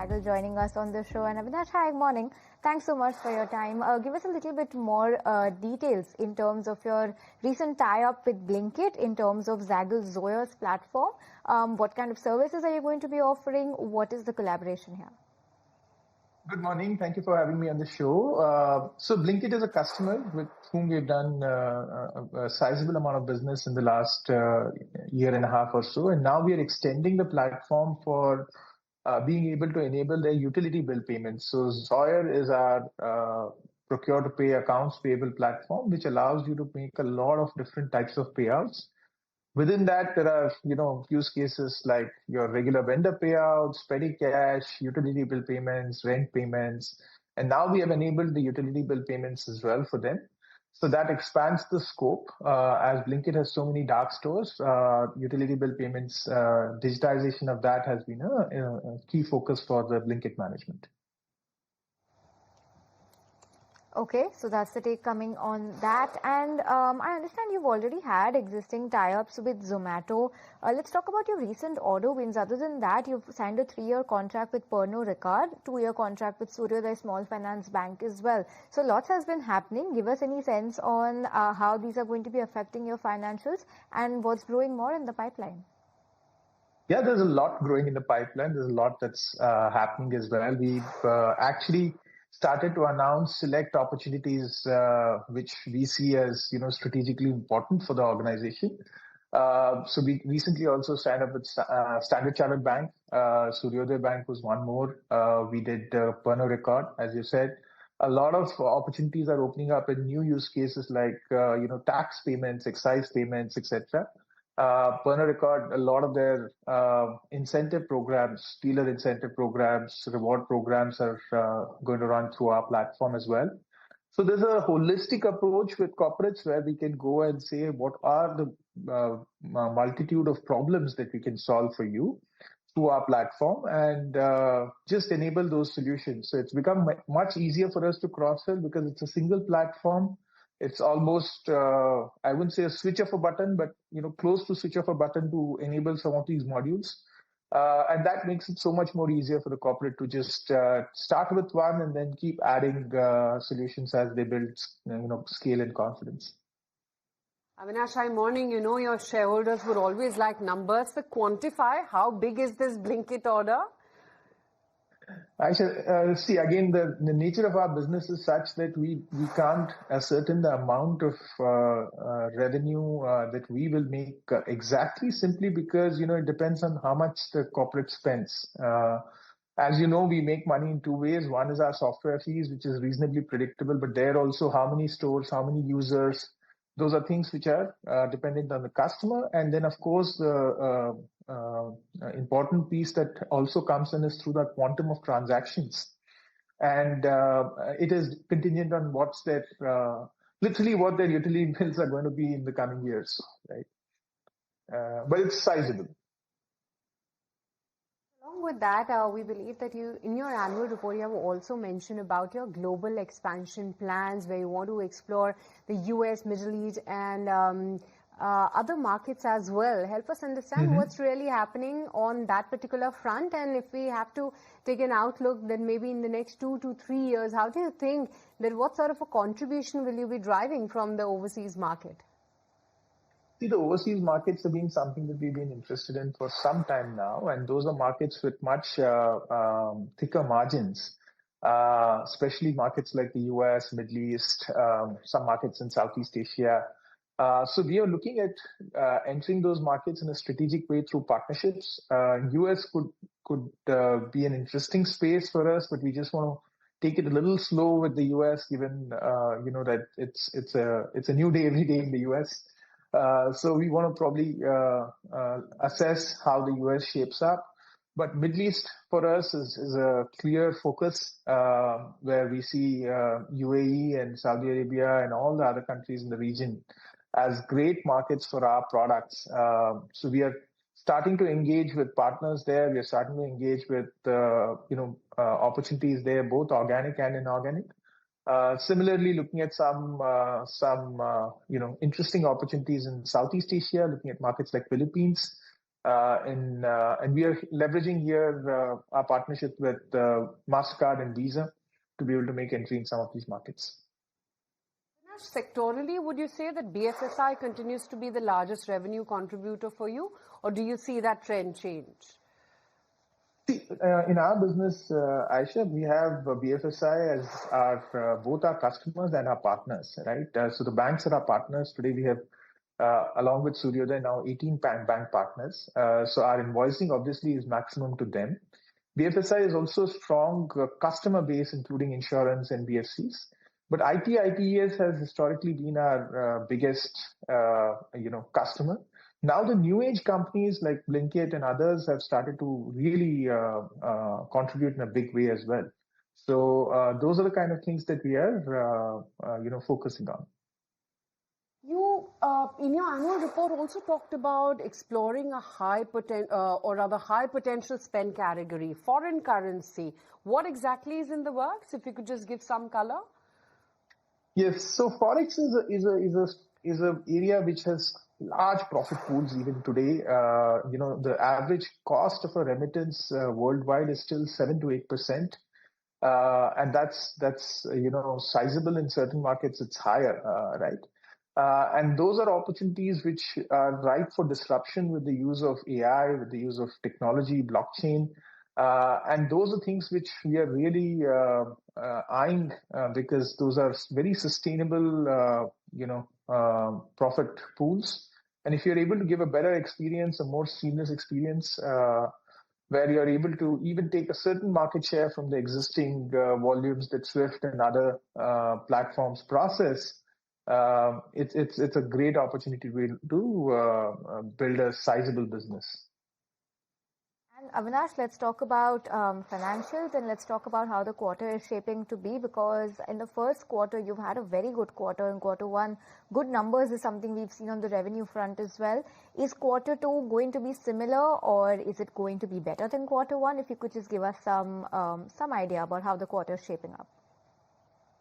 Zaggle joining us on the show. And Avinash, hi, morning. Thanks so much for your time. Give us a little bit more details in terms of your recent tie-up with Blinkit, in terms of Zaggle Zoya's platform. What kind of services are you going to be offering? What is the collaboration here? Good morning. Thank you for having me on the show. So Blinkit is a customer with whom we've done a sizable amount of business in the last year and a half or so. And now we are extending the platform for being able to enable their utility bill payments. So Zoya is our procure to pay accounts payable platform, which allows you to make a lot of different types of payouts. Within that, there are, use cases like your regular vendor payouts, petty cash, utility bill payments, rent payments. And now we have enabled the utility bill payments as well for them. So that expands the scope. As Blinkit has so many dark stores, utility bill payments, digitization of that has been a key focus for the Blinkit management. Okay, so that's the take coming on that. And I understand you've already had existing tie-ups with Zomato. Let's talk about your recent order wins. Other than that, you've signed a 3-year contract with Pernod Ricard, 2-year contract with Suryodaya Small Finance Bank as well. So lots has been happening. Give us any sense on how these are going to be affecting your financials and what's growing more in the pipeline. Yeah, there's a lot growing in the pipeline. There's a lot that's happening as well. We've actually started to announce select opportunities which we see as strategically important for the organization. So we recently also signed up with Standard Chartered Bank. Suryodaya Bank was one more. We did Pernod Ricard, as you said. A lot of opportunities are opening up in new use cases like tax payments, excise payments, etc. Pernod Ricard, a lot of their incentive programs, dealer incentive programs, reward programs are going to run through our platform as well. So there's a holistic approach with corporates where we can go and say, what are the multitude of problems that we can solve for you through our platform and just enable those solutions. So it's become much easier for us to cross-sell because it's a single platform. It's almost, I wouldn't say a switch of a button, but close to switch of a button to enable some of these modules. And that makes it so much more easier for the corporate to just start with one and then keep adding solutions as they build, scale and confidence. Avinash, hi, morning. Your shareholders would always like numbers. So quantify how big is this Blinkit order? I should see again the nature of our business is such that we can't ascertain the amount of revenue that we will make exactly simply because it depends on how much the corporate spends. As you know, we make money in 2 ways. One is our software fees, which is reasonably predictable, but there also how many stores, how many users. Those are things which are dependent on the customer. And then, of course, the important piece that also comes in is through the quantum of transactions. And it is contingent on what's their, literally what their utility bills are going to be in the coming years, right? But it's sizable. With that, we believe that you, in your annual report, you have also mentioned about your global expansion plans where you want to explore the US, Middle East and other markets as well. Help us understand what's really happening on that particular front. And if we have to take an outlook, then maybe in the next 2 to 3 years, how do you think that what sort of a contribution will you be driving from the overseas market? See, the overseas markets have been something that we've been interested in for some time now, and those are markets with much thicker margins, especially markets like the US, Middle East, some markets in Southeast Asia. So we are looking at entering those markets in a strategic way through partnerships. US could be an interesting space for us, but we just want to take it a little slow with the US, given that it's a new day every day in the US. So we want to probably assess how the US shapes up. But Middle East for us is a clear focus where we see UAE and Saudi Arabia and all the other countries in the region as great markets for our products. So we are starting to engage with partners there. We are starting to engage with opportunities there, both organic and inorganic. Similarly, looking at some interesting opportunities in Southeast Asia, looking at markets like Philippines. And we are leveraging here our partnership with MasterCard and Visa to be able to make entry in some of these markets. Sectorally, would you say that BFSI continues to be the largest revenue contributor for you, or do you see that trend change? See, in our business, Aisha, we have BFSI as our both our customers and our partners, right? So the banks are our partners. Today we have, along with Suryodaya, now 18 bank partners. So our invoicing obviously is maximum to them. BFSI is also a strong customer base, including insurance and BFCs. But ITES has historically been our biggest, customer. Now the new age companies like Blinkit and others have started to really contribute in a big way as well. So those are the kind of things that we are, focusing on. You, in your annual report, also talked about exploring a high potential spend category, foreign currency. What exactly is in the works? If you could just give some color. Yes, so forex is a area which has large profit pools even today. The average cost of a remittance worldwide is still 7 to 8%, and that's sizable. In certain markets it's higher, right? And those are opportunities which are ripe for disruption with the use of AI, with the use of technology, blockchain. And those are things which we are really eyeing because those are very sustainable, profit pools. And if you're able to give a better experience, a more seamless experience, where you're able to even take a certain market share from the existing volumes that Swift and other platforms process, it's a great opportunity to build a sizable business. And Avinash, let's talk about financials, and let's talk about how the quarter is shaping to be, because in the first quarter, you've had a very good quarter. In quarter one, good numbers is something we've seen on the revenue front as well. Is quarter two going to be similar, or is it going to be better than quarter one? If you could just give us some idea about how the quarter is shaping up.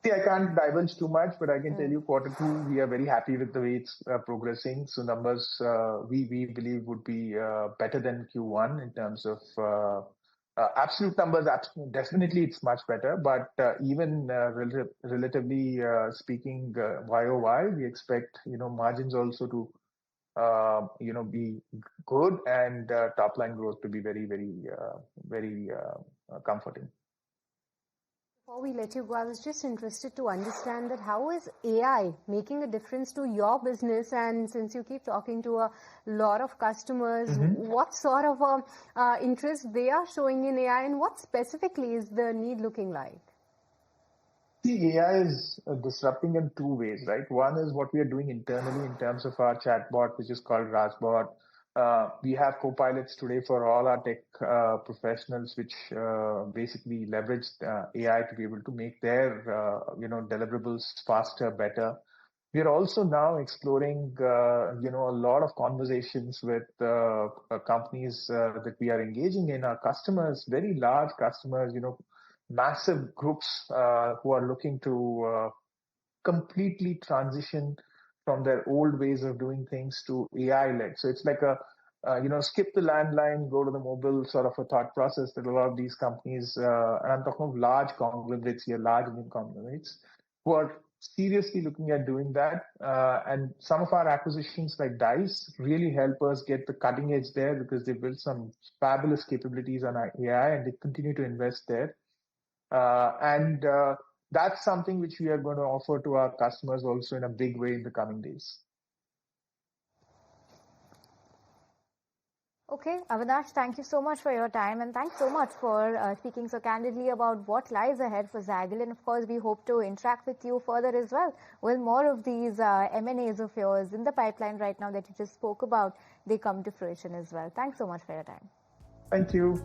See, I can't divulge too much, but I can tell you quarter two, we are very happy with the way it's progressing. So numbers, we believe would be better than Q1 in terms of absolute numbers. Definitely, it's much better. But even relatively speaking, YOY, we expect, margins also to, be good, and top line growth to be very, very comforting. Before we let you go, I was just interested to understand that how is AI making a difference to your business? And since you keep talking to a lot of customers, what sort of interest they are showing in AI, and what specifically is the need looking like? The AI is disrupting in two ways, right? One is what we are doing internally in terms of our chatbot, which is called Rajbot. We have co-pilots today for all our tech professionals, which basically leverage AI to be able to make their deliverables faster, better. We are also now exploring a lot of conversations with companies that we are engaging in. Our customers, very large customers, massive groups who are looking to completely transition from their old ways of doing things to AI-led. So it's like a, skip the landline, go to the mobile sort of a thought process that a lot of these companies, and I'm talking of large conglomerates here, large Indian conglomerates, who are seriously looking at doing that. And some of our acquisitions like Dice really help us get the cutting edge there because they built some fabulous capabilities on AI and they continue to invest there. That's something which we are going to offer to our customers also in a big way in the coming days. Okay, Avinash, thank you so much for your time, and thanks so much for speaking so candidly about what lies ahead for Zaggle. And of course, we hope to interact with you further as well. Well, more of these M&As of yours in the pipeline right now that you just spoke about, they come to fruition as well. Thanks so much for your time. Thank you.